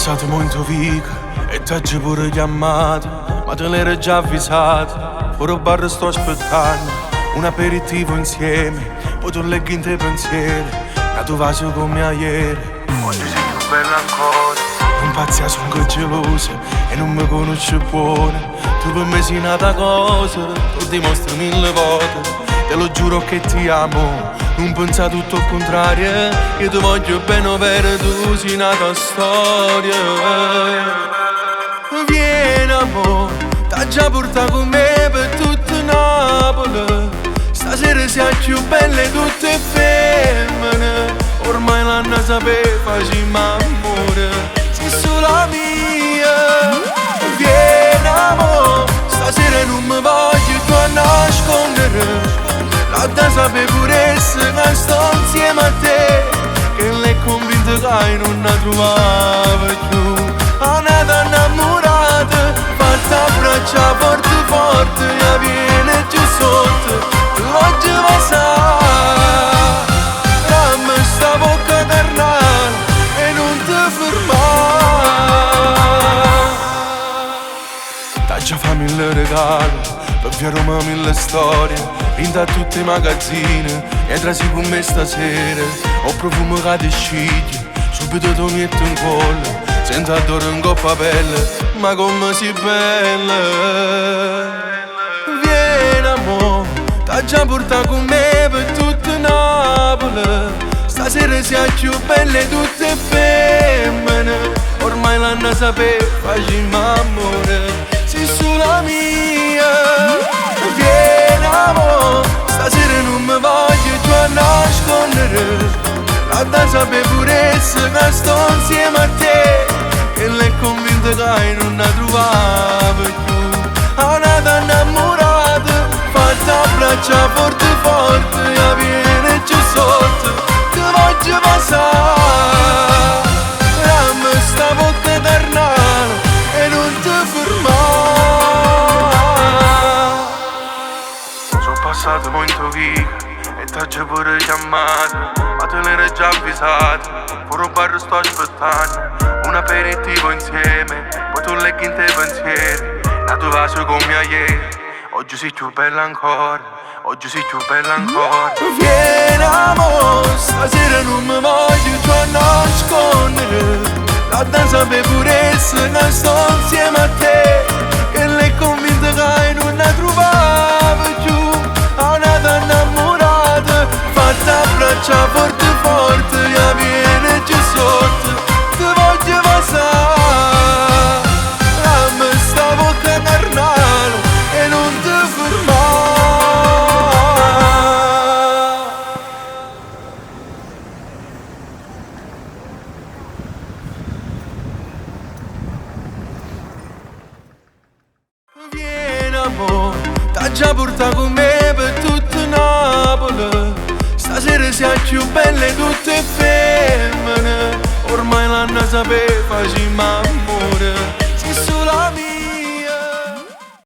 passato molto vico e t'ho pure chiamato, ma te l'ero già avvisato. Ora al bar sto aspettando un aperitivo insieme, poi tu leggi in te pensieri, la tua vaso come ieri. Oggi sei più bella ancora, non pazzia sono gelosa e non mi conosci buono. Tu per me sei nata cosa, tu dimostri 1000 volte. Te lo giuro che ti amo, non pensa tutto il contrario. Io ti voglio bene per tu sei nata storia. Vieni amore, t'ha già portato con me per tutta Napoli. Stasera siamo più belle tutte femmine. Ormai l'hanno saputo, facciamo amore, sei solo mia. Vieni amore, stasera non mi voglio tornare a nascondere. La da sapere pure essere che sto insieme a te, che lei è convinta che non la trovava più. Una donna innamorata, fatta abbraccia forte forte, e viene giù sotto, l'oggi va sa. Dammi sta bocca carnale e non ti fermare. T'ha già fatto 1000 regali, per via Roma 1000 storie, vinta a tutti i magazzini, e trasi con me stasera. Ho profumo che ti scegli, subito ti metto in collo, senza adoro in coppa pelle, ma come sei bella. Vieni amore, t'ha già portato con me per tutta Napoli. Stasera siamo più belle tutte femmine. Ormai l'hanno saputo, facciamo amore, sei solo mia. Vieni amore, stasera non mi voglio tornare a nascondere. La da sapere pure essere che sto insieme a te, che lei è convinta che non la trovava più. Una donna innamorata, fatta abbraccia forte forte, e viene giù sotto, ti voglio passare. Dammi sta bocca carnale e non ti fermare. Sono passato molto via e t'ho pure chiamato, ma te l'ero già avvisato. Ora al bar sto aspettando un aperitivo insieme, poi tu leggi in te pensieri, la tua vaso come ieri. Oggi sei più bella ancora, oggi sei più bella ancora. Vieni amore, stasera non mi voglio tornare a nascondere. La danza per pure essere che sto insieme a te, che lei è convinta che non la trovava più. Una donna innamorata, fatta abbraccia forte forte, e viene giù sotto, ti voglio passare. Dammi sta bocca carnale e non ti fermare. Vieni amore, t'ha già portato con me per tutta Napoli. Stasera siamo più belle tutte femmine. Ormai l'hanno saputo, facciamo